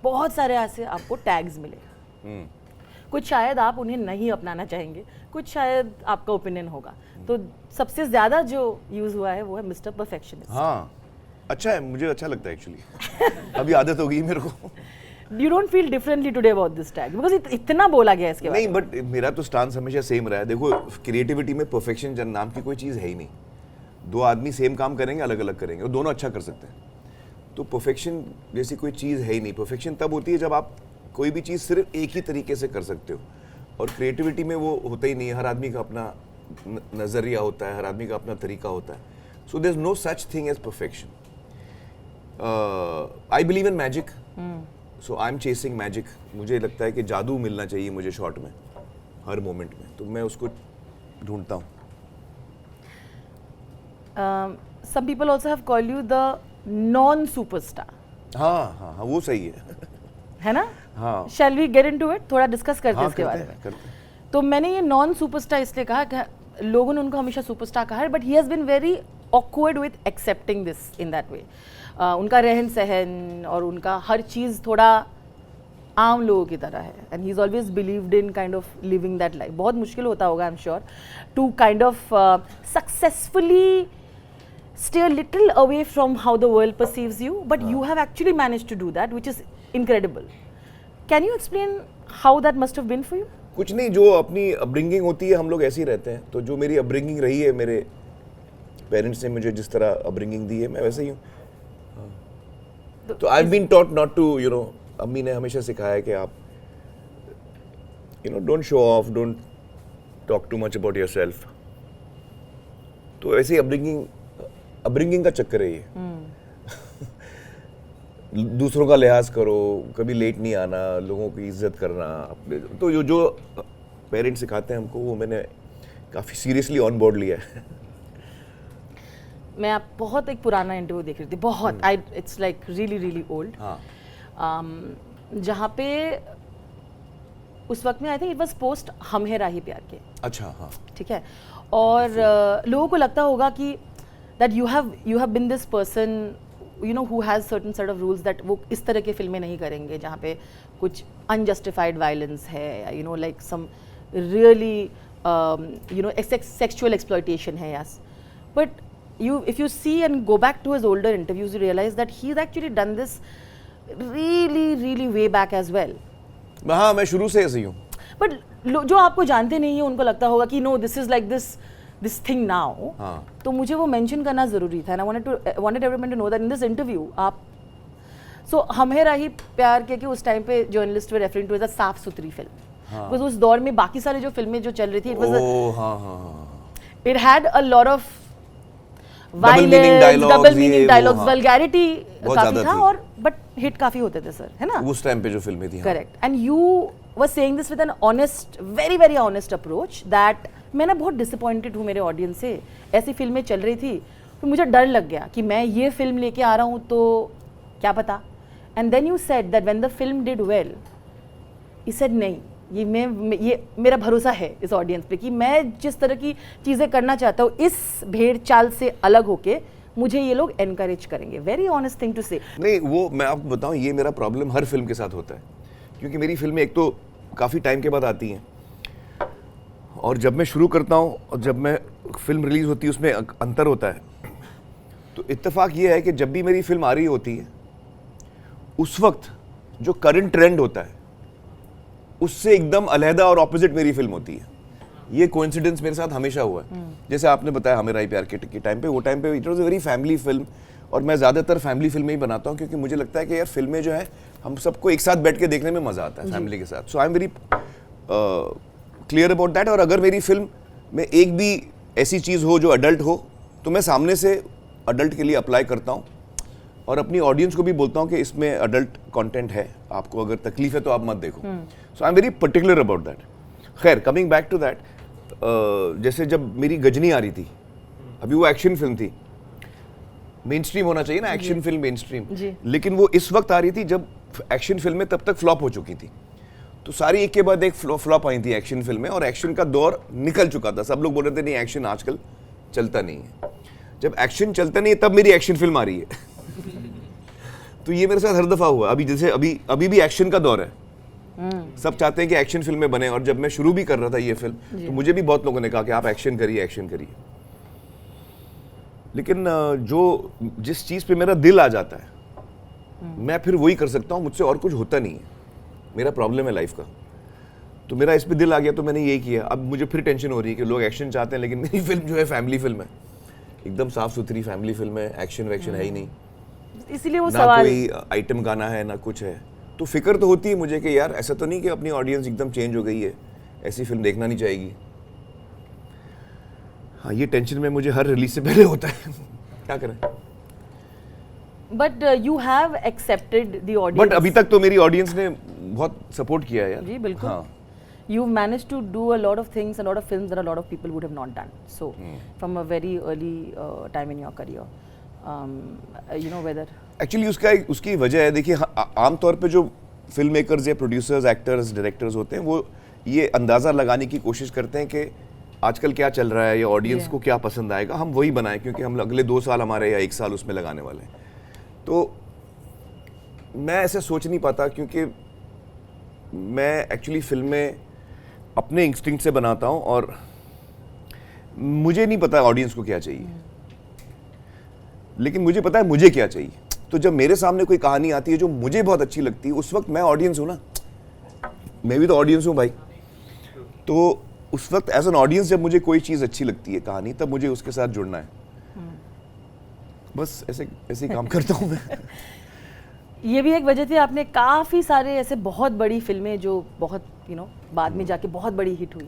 बहुत सारे ऐसे आपको टैग्स मिलेगा, कुछ शायद आप उन्हें नहीं अपनाना चाहेंगे, कुछ शायद आपका ओपिनियन होगा। तो सबसे ज्यादा जो यूज हुआ है वो है मिस्टर परफेक्शनिस्ट। हाँ, अच्छा है, मुझे अच्छा लगता है एक्चुअली। अभी आदत हो गई मेरे को। You don't feel differently today about this tag because इतना बोला गया इसके बारे नहीं, बट मेरा तो स्टांस हमेशा सेम रहा है। देखो, क्रिएटिविटी में परफेक्शन नाम की कोई चीज़ है ही नहीं। दो आदमी सेम काम करेंगे, अलग अलग करेंगे और दोनों अच्छा कर सकते हैं। तो परफेक्शन जैसी कोई चीज़ है ही नहीं। परफेक्शन तब होती है जब आप कोई भी चीज़ सिर्फ एक ही तरीके से कर सकते हो, और क्रिएटिविटी में वो होता ही नहीं है। हर आदमी का अपना नज़रिया होता है, हर आदमी का अपना तरीका होता है। So there is no such thing as perfection. I believe in magic, so I am chasing magic. मुझे लगता है कि जादू मिलना चाहिए मुझे शॉट में, हर मोमेंट में, तो मैं उसको ढूंढता हूँ। Some people also have called you the non-superstar. हाँ हाँ हाँ, वो सही है ना? हाँ। Shall we get into it? थोड़ा डिस्कस करते हैं हाँ, इसके बारे में। करते हैं। तो मैंने ये नॉन सुपरस्टार इसलिए कहा कि लोगों ने उनको हमेशा सुपरस्टार कहा है, but he has been very awkward with accepting this in that way. उनका रहन सहन और उनका हर चीज़ थोड़ा आम लोगों की तरह है, and he is always believed in kind of living that life. बहुत मुश्किल होता होगा, I am sure, to kind of successfully stay a little away from how the world perceives you, but you have actually managed to do that, which is incredible. Can you explain how that must have been for you? कुछ नहीं, जो अपनी upbringing होती है हम लोग ऐसे ही रहते हैं। तो जो मेरी अपब्रिंगिंग रही है, मेरे पेरेंट्स ने मुझे जिस तरह अपब्रिंगिंग दी है, मैं वैसे ही हूँ। तो I have been taught not to, you know, अम्मी ने हमेशा सिखाया कि आप, you know, don't show off, don't talk too much about yourself. तो ऐसे ही अपब्रिंगिंग का चक्कर है ये। दूसरों का लिहाज करो, कभी लेट नहीं आना, लोगों की इज्जत करना अपने। तो जो पेरेंट्स सिखाते हैं हमको, वो मैंने काफ़ी सीरियसली ऑन बोर्ड लिया है। मैं आप बहुत एक पुराना इंटरव्यू देख रही थी, बहुत, it's like really really old, जहाँ पे उस वक्त में I think it was post हम है राही प्यार के। अच्छा, हाँ, ठीक है। और लोगों को लगता होगा कि that you have been this person, you know, who has certain set of rules that वो इस तरह के फिल्में नहीं करेंगे जहाँ पे कुछ unjustified violence है, you know, like some really you know, sexual exploitation है, yes. But if you see and go back to his older interviews, you realize that he's actually done this really really way back as well. हाँ, मैं शुरू से ऐसे ही हूँ। But जो आपको जानते नहीं है उनको लगता होगा कि no, this is like this thing now. हाँ। तो मुझे वो मेंशन करना जरूरी था, and I wanted everyone to know that in this interview आप हम है राही प्यार के उस टाइम पे journalist were referring to as a साफ सुथरी फिल्म। हाँ। बिकॉज उस दौर में बाकी सारे जो फिल्में जो चल रही थी, it it had a lot of violence, double meaning dialogues, vulgarity काफी था, और बट हिट काफी होते थे सर, है ना, उस टाइम पे जो फिल्में थी। Correct. And you were saying this with an honest, very very honest approach that मैं ना बहुत डिसअपॉइंटेड हूँ मेरे ऑडियंस से। ऐसी फिल्में चल रही थी तो मुझे डर लग गया कि मैं ये फिल्म लेके आ रहा हूँ तो क्या पता। And then you said that when the film did well, you said नहीं, ये मेरा भरोसा है इस ऑडियंस पे कि मैं जिस तरह की चीज़ें करना चाहता हूँ इस भेड़ चाल से अलग होके मुझे ये लोग एनकरेज करेंगे। वेरी ऑनेस्ट थिंग टू से। नहीं, वो मैं आपको बताऊँ, ये मेरा प्रॉब्लम हर फिल्म के साथ होता है, क्योंकि मेरी फिल्में एक तो काफ़ी टाइम के बाद आती हैं, और जब मैं शुरू करता हूँ और जब मैं फिल्म रिलीज होती है उसमें अंतर होता है। तो इत्तेफाक ये है कि जब भी मेरी फिल्म आ रही होती है उस वक्त जो करंट ट्रेंड होता है उससे एकदम अलहदा और ऑपोजिट मेरी फिल्म होती है। ये कोइंसिडेंस मेरे साथ हमेशा हुआ है। जैसे आपने बताया हमें राही प्यार के टाइम पे, वो टाइम पे it was a very family film, और मैं ज़्यादातर फैमिली फिल्में ही बनाता हूँ क्योंकि मुझे लगता है कि यार फिल्में जो है हम सबको एक साथ बैठ के देखने में मज़ा आता है फैमिली के साथ। So I am very clear about that. और अगर मेरी फिल्म में एक भी ऐसी चीज़ हो जो अडल्ट हो तो मैं सामने से अडल्ट के लिए अप्लाई करता हूँ, और अपनी ऑडियंस को भी बोलता हूँ कि इसमें अडल्ट कंटेंट है, आपको अगर तकलीफ है तो आप मत देखो। So I am very particular about that. खैर, कमिंग बैक टू दैट, जैसे जब मेरी गजनी आ रही थी, अभी वो एक्शन फिल्म थी, मेन स्ट्रीम होना चाहिए ना एक्शन फिल्म, मेन स्ट्रीम, लेकिन वो इस वक्त आ रही थी जब एक्शन फिल्में तब तक फ्लॉप हो चुकी थी। तो सारी एक के बाद एक फ्लॉप आई थी एक्शन फिल्में, और एक्शन का दौर निकल चुका था। सब लोग बोल रहे थे नहीं एक्शन आजकल चलता नहीं है। जब एक्शन चलता नहीं है तब मेरी एक्शन फिल्म आ रही है। तो ये मेरे साथ हर दफा हुआ। अभी जैसे अभी भी एक्शन का दौर है, सब चाहते हैं कि एक्शन फिल्में बने, और जब मैं शुरू भी कर रहा था ये फिल्म तो मुझे भी बहुत लोगों ने कहा कि आप एक्शन करिए। लेकिन जो जिस चीज़ पे मेरा दिल आ जाता है मैं फिर वही कर सकता हूँ, मुझसे और कुछ होता नहीं है। मेरा प्रॉब्लम है लाइफ का, तो मेरा इस पे दिल आ गया तो मैंने यही किया। अब मुझे फिर टेंशन हो रही है कि लोग एक्शन चाहते हैं, लेकिन मेरी फिल्म जो है फैमिली फिल्म है, एकदम साफ सुथरी फैमिली फिल्म है, एक्शन वैक्शन है ही नहीं, इसीलिए वो ना सवाल कोई आइटम गाना है ना कुछ है। तो फिक्र तो होती है मुझे कि यार ऐसा तो नहीं कि अपनी ऑडियंस एकदम चेंज हो गई है, ऐसी फिल्म देखना नहीं चाहेगी। हाँ, ये टेंशन में मुझे हर रिलीज से पहले होता है। क्या करें। But you have accepted the audience. But अभी तक तो मेरी ऑडियंस ने बहुत सपोर्ट किया है यार। जी बिल्कुल। हाँ। You've managed to do a lot of things, a lot of films that a lot of people would have not done. So, from a very early time in your career, you know whether. Actually उसकी वजह है, देखिए आमतौर पे जो film makers या producers, actors, directors होते हैं वो ये अंदाज़ा लगाने की कोशिश करते हैं कि आजकल क्या चल रहा है या ऑडियंस को क्या पसंद आएगा, हम वही बनाएं, क्योंकि हम अगले 2 साल हमारे या 1 साल उसमें लगाने वाले हैं। तो मैं ऐसे सोच नहीं पाता, क्योंकि मैं एक्चुअली फिल्में अपने इंस्टिंक्ट से बनाता हूँ और मुझे नहीं पता ऑडियंस को क्या चाहिए, लेकिन मुझे पता है मुझे क्या चाहिए। तो जब मेरे सामने कोई कहानी आती है जो मुझे बहुत अच्छी लगती है, उस वक्त मैं ऑडियंस हूँ ना, मैं भी तो ऑडियंस हूँ भाई। तो उस वक्त एज एन ऑडियंस जब मुझे कोई चीज़ अच्छी लगती है कहानी, तब मुझे उसके साथ जुड़ना है। बस ऐसे ही काम करता हूँ मैं। ये भी एक वजह थी, आपने काफ़ी सारे ऐसे बहुत बड़ी फिल्में जो बहुत बाद में जाके बहुत बड़ी हिट हुई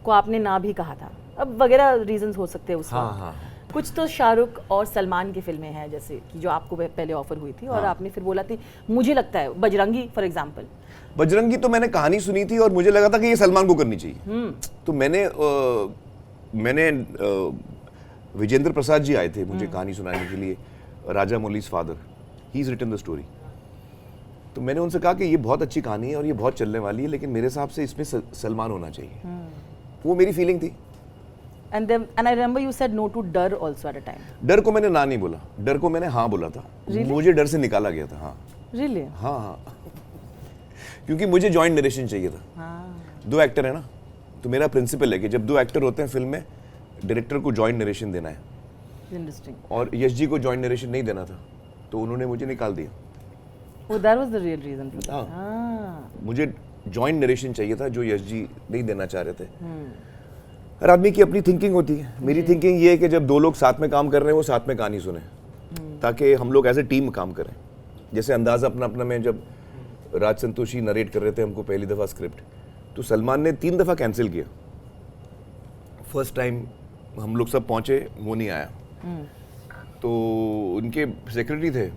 को आपने ना भी कहा था, अब वगैरह रीजंस हो सकते हैं उसमें। हाँ। कुछ तो शाहरुख और सलमान की फिल्में हैं जैसे कि जो आपको पहले ऑफर हुई थी और आपने फिर बोला थी, मुझे लगता है बजरंगी फॉर एग्जांपल। बजरंगी तो मैंने कहानी सुनी थी और मुझे लगा था कि ये सलमान को करनी चाहिए। तो मैंने विजेंद्र प्रसाद जी आए थे मुझे कहानी सुनाने के लिए, Rajamouli's father, he is written the story. तो मैंने उनसे कहा कि ये बहुत अच्छी कहानी है और ये बहुत चलने वाली है, लेकिन मेरे हिसाब से इसमें सलमान होना चाहिए। वो मेरी फीलिंग थी। And I remember you said no to डर also at a time. डर को मैंने ना नहीं बोला, डर को मैंने हाँ बोला था। Really? मुझे डर से निकाला गया था। हाँ Really? हाँ क्योंकि मुझे जॉइंट नरेशन चाहिए था। हाँ। 2 एक्टर है ना, तो मेरा प्रिंसिपल है कि जब 2 एक्टर होते हैं फिल्म में, डायरेक्टर को जॉइंट नरेशन देना है। Interesting. और यश जी को जॉइंट नरेशन नहीं देना था, तो उन्होंने मुझे निकाल दिया। Oh, that was the real reason for that. हाँ। मुझे जॉइंट नरेशन चाहिए था जो यश जी नहीं देना चाह रहे थे। हर आदमी की अपनी थिंकिंग होती है। मेरी थिंकिंग ये है कि जब 2 लोग साथ में काम कर रहे हैं वो साथ में कहानी सुने, ताकि हम लोग एज ए टीम काम करें। जैसे अंदाज़ा अपना अपना में जब राज संतोषी नरेट कर रहे थे हमको पहली दफ़ा स्क्रिप्ट, तो सलमान ने 3 दफ़ा कैंसिल किया। फर्स्ट टाइम हम लोग सब पहुँचे, वो नहीं आया। तो उनके सेक्रेटरी थे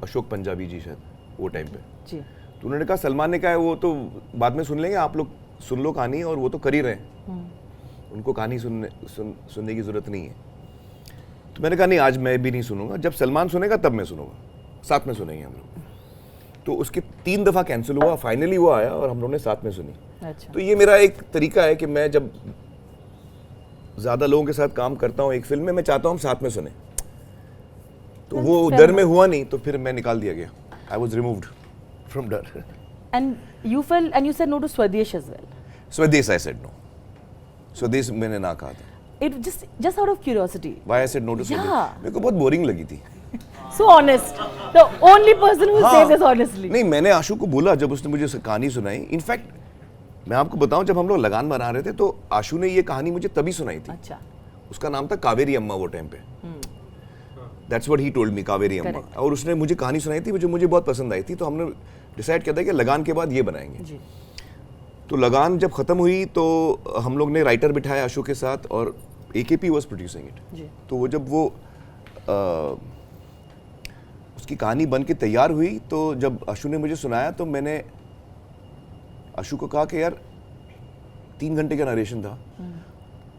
अशोक पंजाबी जी शायद वो टाइम पे जी। तो उन्होंने कहा सलमान ने कहा है वो तो बाद में सुन लेंगे, आप लोग सुन लो कहानी, और वो तो कर ही रहे हैं, उनको कहानी सुनने की ज़रूरत नहीं है। तो मैंने कहा नहीं, आज मैं भी नहीं सुनूंगा, जब सलमान सुनेगा तब मैं सुनूंगा, साथ में सुनेंगे हम लोग। तो उसके 3 दफ़ा कैंसिल हुआ, फाइनली वो आया और हम लोगों ने साथ में सुनी। अच्छा। तो ये मेरा एक तरीका है कि मैं जब ज़्यादा लोगों के साथ काम करता हूँ एक फिल्म में, मैं चाहता हूँ हम साथ में सुने। तो वो डर में हुआ नहीं, तो फिर मैं निकाल दिया गया। I was removed from डर। And you said no to स्वदेश as well. स्वदेश I said no. स्वदेश मैंने ना कहा था। It just out of curiosity. Why I said no to स्वदेश? Yeah. मेरे को बहुत बोरिंग लगी थी। So honest. The only person who says this honestly. नहीं, मैंने आशु को बोला जब उसने मुझे कहानी सुनाई। इनफैक्ट मैं आपको बताऊं, जब हम लोग लगान बना रहे थे तो आशु ने ये कहानी मुझे तभी सुनाई थी। अच्छा। उसका नाम था कावेरी अम्मा वो टाइम पे। That's what he told me, Kaveri अम्मा। और उसने मुझे कहानी सुनाई थी जो मुझे बहुत पसंद आई थी, तो हमने डिसाइड किया था कि लगान के बाद ये बनाएंगे। जी। तो लगान जब खत्म हुई तो हम लोग ने राइटर बिठाया आशु के साथ, और AKP was producing it। जी। तो वो जब वो उसकी कहानी बन के तैयार हुई, तो जब आशु ने मुझे सुनाया तो मैंने आशु को कहा कि यार 3 घंटे का नरेशन था,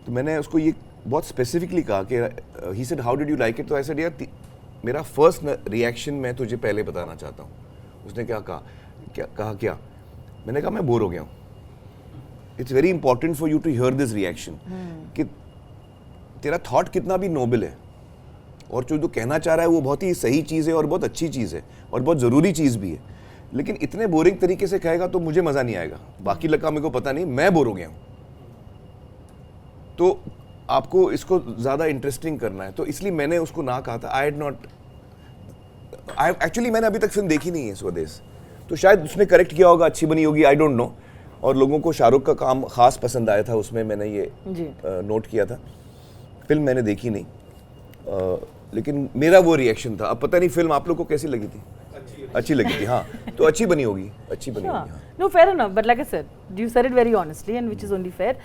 तो मैंने उसको ये बहुत स्पेसिफिकली कहा कि he said how did you like it. तो आई सेड यार मेरा फर्स्ट रिएक्शन मैं तुझे पहले बताना चाहता हूँ। उसने क्या कहा, मैंने कहा मैं बोर हो गया हूँ। It's very important for you to hear this reaction कि तेरा थॉट कितना भी नोबल है, और जो कहना चाह रहा है वो बहुत ही सही चीज़ है और बहुत अच्छी चीज़ है और बहुत ज़रूरी चीज़ भी है, लेकिन इतने बोरिंग तरीके से कहेगा तो मुझे मज़ा नहीं आएगा। बाकी लगा मेरे को पता नहीं, मैं बोर हो गया हूँ। तो आपको इसको ज़्यादा इंटरेस्टिंग करना है, तो इसलिए मैंने उसको ना कहा था। एक्चुअली मैंने अभी तक फिल्म देखी नहीं है स्वदेश, तो शायद उसने करेक्ट किया होगा, अच्छी बनी होगी, आई डोंट नो। और लोगों को शाहरुख का काम खास पसंद आया था उसमें, मैंने ये नोट किया था। फिल्म मैंने देखी नहीं, लेकिन मेरा वो रिएक्शन था। अब पता नहीं फिल्म आप लोग को कैसी लगी थी? अच्छी लगी थी, हाँ, तो अच्छी बनी होगी, अच्छी बनी होगी। No, fair enough, but like I said, you said it very honestly, and which is only fair.